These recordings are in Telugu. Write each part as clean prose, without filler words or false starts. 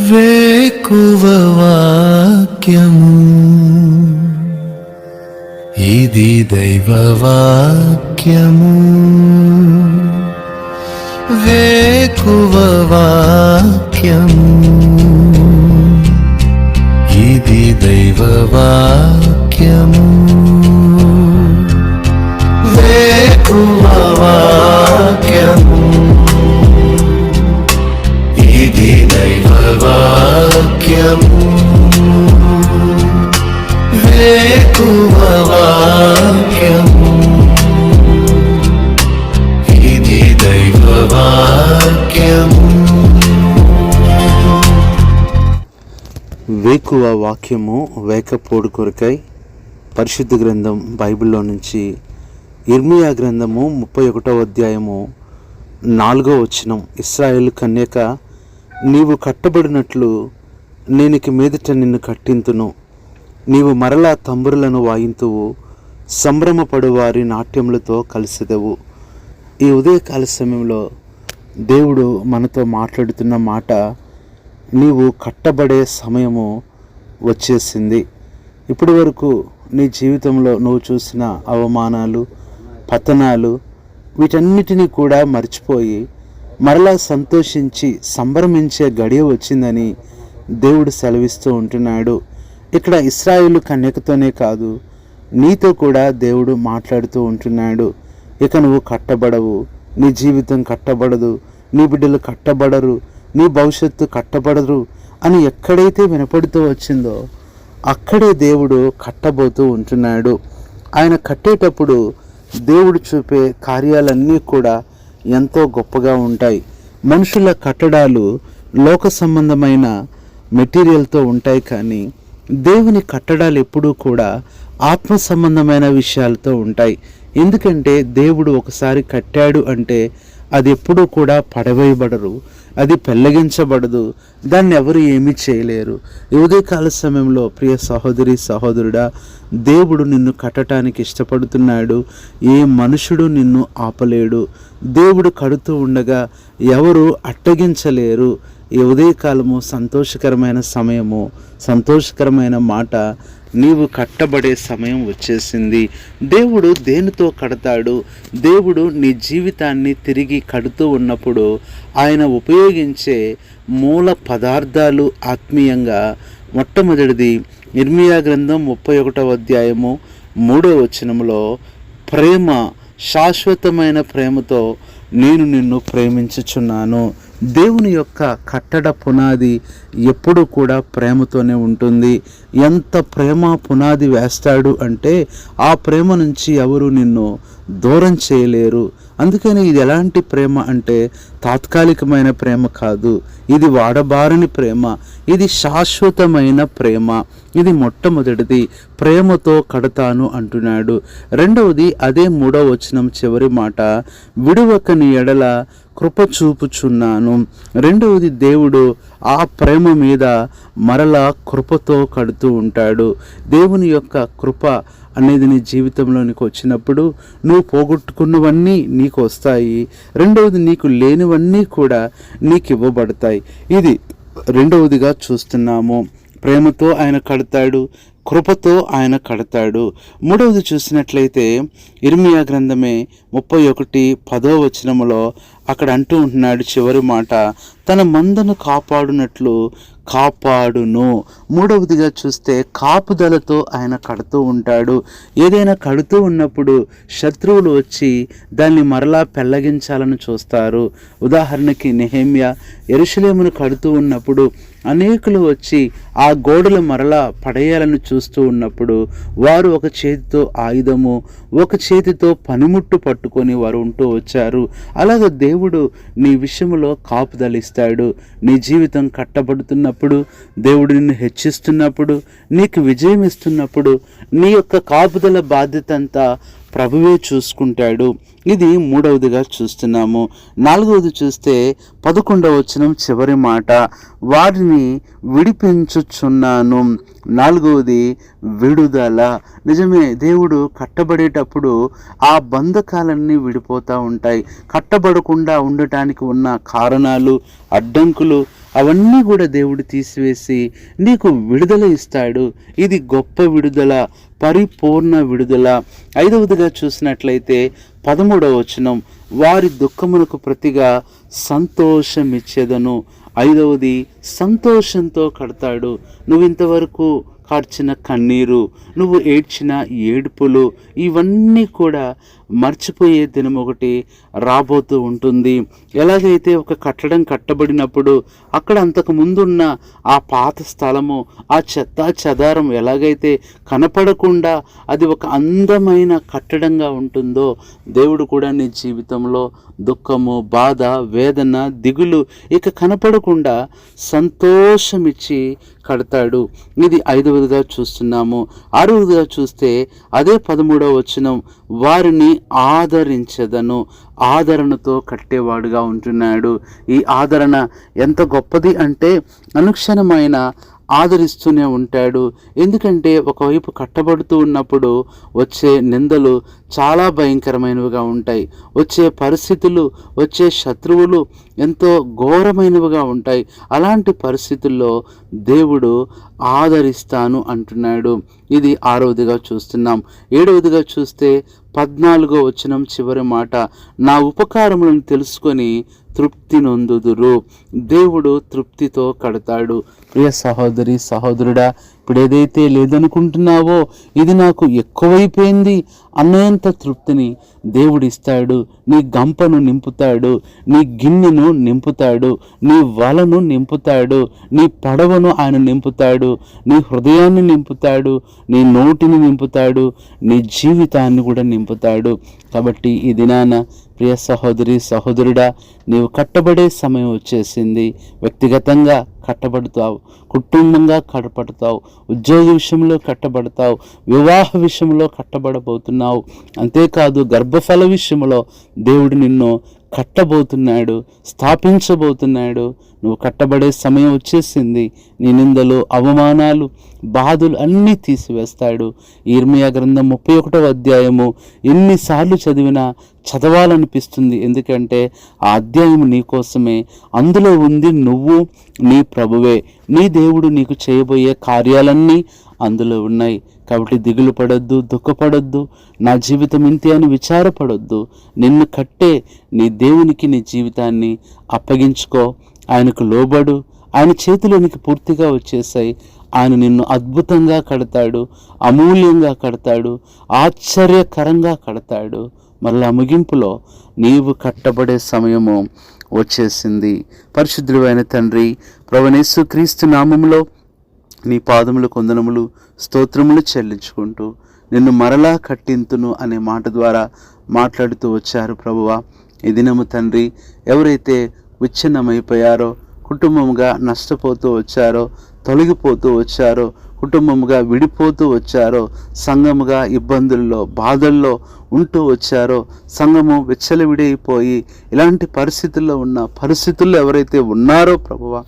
వేకువ వాక్యము ఇది దైవ వాక్యము. వేకువ వాక్యము ఇది దైవ వాక్యము. వేకువ వాక్యము ఇది దైవ వాక్యము. వేకువ వాక్యము ఇది దైవ వాక్యము. వేకువ వాక్యము వేకపోడు కొరకై పరిశుద్ధ గ్రంథం బైబిల్లో నుంచి ఇర్మియా గ్రంథము 31వ అధ్యాయము 4వ వచనం. ఇశ్రాయేలు కన్యక, నీవు కట్టబడినట్లు నేనికి మీదట నిన్ను కట్టింతును. నీవు మరలా తంబురులను వాయింతువు, సంభ్రమపడు వారి నాట్యములతో కలిసిదవు. ఈ ఉదయకాల సమయంలో దేవుడు మనతో మాట్లాడుతున్న మాట, నీవు కట్టబడే సమయము వచ్చేసింది. ఇప్పటి వరకు నీ జీవితంలో నువ్వు చూసిన అవమానాలు, పతనాలు, వీటన్నిటినీ కూడా మర్చిపోయి మరలా సంతోషించి సంభ్రమించే గడియ వచ్చిందని దేవుడు సెలవిస్తూ ఉంటున్నాడు. ఇక్కడ ఇశ్రాయేలు కన్యకతోనే కాదు, నీతో కూడా దేవుడు మాట్లాడుతూ ఉంటున్నాడు. ఇక నువ్వు కట్టబడవు, నీ జీవితం కట్టబడదు, నీ బిడ్డలు కట్టబడరు, నీ భవిష్యత్తు కట్టబడరు అని ఎక్కడైతే వినపడుతూ వచ్చిందో అక్కడే దేవుడు కట్టబోతూ ఉంటున్నాడు. ఆయన కట్టేటప్పుడు దేవుడు చూపే కార్యాలన్నీ కూడా ఎంతో గొప్పగా ఉంటాయి. మనుషుల కట్టడాలు లోక సంబంధమైన మెటీరియల్తో ఉంటాయి, కానీ దేవుని కట్టడాలు ఎప్పుడూ కూడా ఆత్మ సంబంధమైన విషయాలతో ఉంటాయి. ఎందుకంటే దేవుడు ఒకసారి కట్టాడు అంటే అది ఎప్పుడూ కూడా పడవేయబడరు, అది పెళ్ళగించబడదు, దాన్ని ఎవరు ఏమీ చేయలేరు. ఈ ఉదయకాల సమయంలో ప్రియ సహోదరి సహోదరుడా, దేవుడు నిన్ను కట్టడానికి ఇష్టపడుతున్నాడు. ఏ మనుషుడు నిన్ను ఆపలేడు. దేవుడు కడుతూ ఉండగా ఎవరు అట్టగించలేరు. ఈ ఉదయకాలము సంతోషకరమైన సమయము, సంతోషకరమైన మాట, నీవు కట్టబడే సమయం వచ్చేసింది. దేవుడు దేనితో కడతాడు? దేవుడు నీ జీవితాన్ని తిరిగి కడుతూ ఉన్నప్పుడు ఆయన ఉపయోగించే మూల పదార్థాలు ఆత్మీయంగా మొట్టమొదటిది ఇర్మియా గ్రంథం 31వ అధ్యాయము 3వ వచనంలో, ప్రేమ, శాశ్వతమైన ప్రేమతో నేను నిన్ను ప్రేమించుచున్నాను. దేవుని యొక్క కట్టడ పునాది ఎప్పుడు కూడా ప్రేమతోనే ఉంటుంది. ఎంత ప్రేమ పునాది వేస్తాడు అంటే ఆ ప్రేమ నుంచి ఎవరు నిన్ను దూరం చేయలేరు. అందుకని ఇది ఎలాంటి ప్రేమ అంటే తాత్కాలికమైన ప్రేమ కాదు, ఇది వాడబారని ప్రేమ, ఇది శాశ్వతమైన ప్రేమ. ఇది మొట్టమొదటిది, ప్రేమతో కడతాను అంటున్నాడు. రెండవది అదే 3వ వచనం చివరి మాట, విడువక నీ ఎడల కృప చూపుచున్నాను. రెండవది దేవుడు ఆ ప్రేమ మీద మరలా కృపతో కడుతూ ఉంటాడు. దేవుని యొక్క కృప అనేది నీ జీవితంలోనికి వచ్చినప్పుడు నువ్వు పోగొట్టుకున్నవన్నీ నీకు వస్తాయి. రెండవది నీకు లేనివన్నీ కూడా నీకు ఇవ్వబడతాయి. ఇది రెండవదిగా చూస్తున్నాము. ప్రేమతో ఆయన కడతాడు, కృపతో ఆయన కడతాడు. మూడవది చూసినట్లయితే ఇర్మియా గ్రంథమే 31:10వ వచనములో అక్కడ అంటూ ఉంటున్నాడు చివరి మాట, తన మందను కాపాడునట్లు కాపాడును. మూడవదిగా చూస్తే కాపుదలతో ఆయన కడుతూ ఉంటాడు. ఏదైనా కడుతూ ఉన్నప్పుడు శత్రువులు వచ్చి దాన్ని మరలా పెళ్ళగించాలని చూస్తారు. ఉదాహరణకి నెహెమ్యా యెరూషలేమును కడుతూ ఉన్నప్పుడు అనేకులు వచ్చి ఆ గోడలు మరలా పడేయాలని చూస్తూ ఉన్నప్పుడు వారు ఒక చేతితో ఆయుధము, ఒక చేతితో పనిముట్టు పట్టుకొని వారు ఉంటూ వచ్చారు. అలాగే దేవుడు నీ విషయంలో కాపుదలిస్తాడు. నీ జీవితం కట్టబడుతున్నప్పుడు, దేవుడు నిన్ను హెచ్చిస్తున్నప్పుడు, నీకు విజయం ఇస్తున్నప్పుడు నీ యొక్క కాపుదల బాధ్యత అంతా ప్రభువే చూసుకుంటాడు. ఇది మూడవదిగా చూస్తున్నాము. నాలుగవది చూస్తే 11వ వచనం చివరి మాట, వారిని విడిపించుచున్నాను. నాలుగవది విడుదల. నిజమే, దేవుడు కట్టబడేటప్పుడు ఆ బంధకాలన్నీ విడిపోతూ ఉంటాయి. కట్టబడకుండా ఉండటానికి ఉన్న కారణాలు, అడ్డంకులు అవన్నీ కూడా దేవుడు తీసివేసి నీకు విడుదల ఇస్తాడు. ఇది గొప్ప విడుదల, పరిపూర్ణ విడుదల. 5వదిగా చూసినట్లయితే 13వ వచనం, వారి దుఃఖమునకు ప్రతిగా సంతోషమిచ్చేదను. 5వది సంతోషంతో కడతాడు. నువ్వు ఇంతవరకు కార్చిన కన్నీరు, నువ్వు ఏడ్చిన ఏడుపులు, ఇవన్నీ కూడా మర్చిపోయే దినం ఒకటి రాబోతూ ఉంటుంది. ఎలాగైతే ఒక కట్టడం కట్టబడినప్పుడు అక్కడ అంతకు ముందున్న ఆ పాత స్థలము, ఆ చెత్త చెదారం ఎలాగైతే కనపడకుండా అది ఒక అందమైన కట్టడంగా ఉంటుందో, దేవుడు కూడా నీ జీవితంలో దుఃఖము, బాధ, వేదన, దిగులు ఇక కనపడకుండా సంతోషమిచ్చి కడతాడు. ఇది 5వదిగా చూస్తున్నాము. 6వదిగా చూస్తే అదే 13వ వచనం, వారిని ఆదరించదను. ఆదరణతో కట్టేవాడుగా ఉంటున్నాడు. ఈ ఆదరణ ఎంత గొప్పది అంటే అనుక్షణమైన ఆదరిస్తూనే ఉంటాడు. ఎందుకంటే ఒకవైపు కట్టబడుతూ ఉన్నప్పుడు వచ్చే నిందలు చాలా భయంకరమైనవిగా ఉంటాయి. వచ్చే పరిస్థితులు, వచ్చే శత్రువులు ఎంతో ఘోరమైనవిగా ఉంటాయి. అలాంటి పరిస్థితుల్లో దేవుడు ఆదరిస్తాను అంటున్నాడు. ఇది 6వదిగా చూస్తున్నాం. 7వదిగా చూస్తే 14వ వచనం చివరి మాట, నా ఉపకారములను తెలుసుకొని తృప్తి నొందుదురు. దేవుడు తృప్తితో కడతాడు. ప్రియ సహోదరి సహోదరుడా, ఇప్పుడు ఏదైతే లేదనుకుంటున్నావో, ఇది నాకు ఎక్కువైపోయింది అన్నంత తృప్తిని దేవుడు ఇస్తాడు. నీ గంపను నింపుతాడు, నీ గిన్నెను నింపుతాడు, నీ వలను నింపుతాడు, నీ పడవను ఆయన నింపుతాడు, నీ హృదయాన్ని నింపుతాడు, నీ నోటిని నింపుతాడు, నీ జీవితాన్ని కూడా నింపుతాడు. కాబట్టి ఈ దినాన ప్రియ సహోదరి సహోదరుడా, నీవు కట్టబడే సమయం వచ్చేసింది. వ్యక్తిగతంగా కట్టబడతావు, కుటుంబంగా కట్టబడతావు, ఉద్యోగ విషయంలో కట్టబడతావు, వివాహ విషయంలో కట్టబడబోతున్నావు. అంతేకాదు గర్భఫల విషయంలో దేవుడు నిన్ను కట్టబోతున్నాడు, స్థాపించబోతున్నాడు. నువ్వు కట్టబడే సమయం వచ్చేసింది. నీ నిందలు, అవమానాలు, బాధలు అన్నీ తీసివేస్తాడు. ఇర్మియా గ్రంథం 31వ అధ్యాయము ఎన్నిసార్లు చదివినా చదవాలనిపిస్తుంది. ఎందుకంటే ఆ అధ్యాయం నీ కోసమే. అందులో ఉంది నువ్వు, నీ ప్రభువే, నీ దేవుడు నీకు చేయబోయే కార్యాలన్నీ అందులో ఉన్నాయి. కాబట్టి దిగులు పడొద్దు, దుఃఖపడొద్దు, నా జీవితం ఇంతే అని విచారపడొద్దు. నిన్ను కట్టే నీ దేవునికి నీ జీవితాన్ని అప్పగించుకో. ఆయనకు లోబడు. ఆయన చేతిలోనికి పూర్తిగా వచ్చేసాయి. ఆయన నిన్ను అద్భుతంగా కడతాడు, అమూల్యంగా కడతాడు, ఆశ్చర్యకరంగా కడతాడు. మరలా ముగింపులో నీవు కట్టబడే సమయము వచ్చేసింది. పరిశుద్ధుడైన తండ్రి, ప్రభువైన యేసుక్రీస్తు నామములో నీ పాదములు, కొందనములు, స్తోత్రములు చెల్లించుకుంటూ నిన్ను మరలా కట్టింతును అనే మాట ద్వారా మాట్లాడుతూ వచ్చారు ప్రభువా. ఈ దినము తండ్రి, ఎవరైతే విచ్ఛిన్నమైపోయారో, కుటుంబముగా నష్టపోతూ వచ్చారో, తొలగిపోతూ వచ్చారో, కుటుంబముగా విడిపోతూ వచ్చారో, సంఘముగా ఇబ్బందుల్లో, బాధల్లో ఉంటూ వచ్చారో, సంఘము విచ్చలవిడైపోయి ఇలాంటి పరిస్థితుల్లో ఎవరైతే ఉన్నారో ప్రభువా,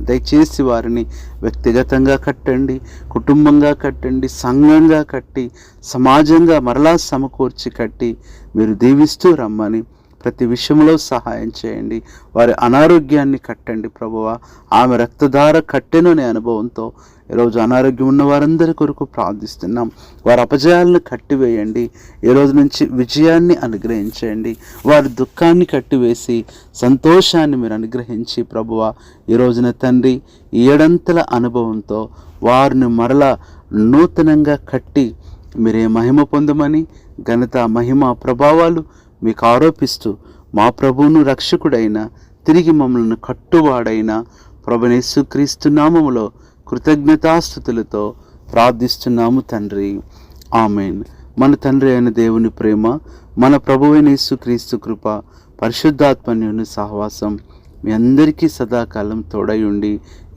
దయచేసి వారిని వ్యక్తిగతంగా కట్టండి, కుటుంబంగా కట్టండి, సంఘంగా కట్టి, సమాజంగా మరలా సమకూర్చి కట్టి మీరు దీవిస్తూ రమ్మని ప్రతి విషయంలో సహాయం చేయండి. వారి అనారోగ్యాన్ని కట్టండి ప్రభువా. ఆమె రక్తధార కట్టెను అనే అనుభవంతో ఈరోజు అనారోగ్యం ఉన్న వారందరి కొరకు ప్రార్థిస్తున్నాం. వారి అపజయాలను కట్టివేయండి. ఈ రోజు నుంచి విజయాన్ని అనుగ్రహించండి. వారి దుఃఖాన్ని కట్టివేసి సంతోషాన్ని మీరు అనుగ్రహించి ప్రభువా, ఈ రోజున తండ్రి ఈ 7 అనుభవంతో వారిని మరలా నూతనంగా కట్టి మీరే మహిమ పొందమని, ఘనత, మహిమ, ప్రభావాలు మీకు ఆరోపిస్తూ మా ప్రభువును, రక్షకుడైన, తిరిగి మమ్మల్ని కట్టువాడైన ప్రభువైన యేసుక్రీస్తు నామములో కృతజ్ఞతాస్తుతులతో ప్రార్థిస్తున్నాము తండ్రి. ఆమేన్. మన తండ్రి అయిన దేవుని ప్రేమ, మన ప్రభువైన యేసుక్రీస్తు కృప, పరిశుద్ధాత్మన్యుని సహవాసం మీ అందరికీ సదాకాలం తోడై ఉండి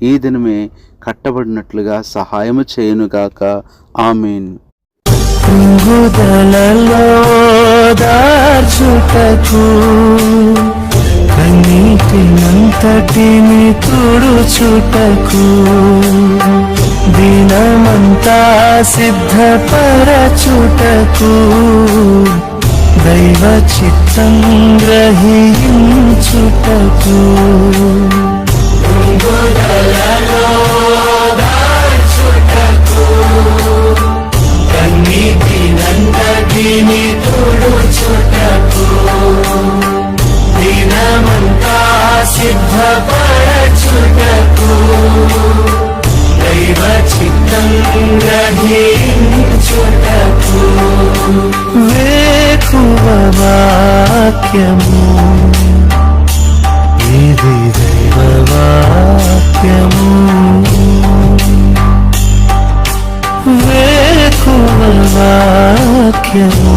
ఈ దినమే కట్టబడినట్లుగా సహాయము చేయునుగాక. ఆమేన్. దార్చుటకు కన్నీటినంతటిని తుడుచుటకు దినమంతా సిద్ధపరచుటకు దైవ చిత్తం గ్రహించుటకు బలపరచుటకు దైవ చిత్తం గ్రహించుటకు వేకువ వాక్యము ఇది దైవ వాక్యము వేకువ వాక్యము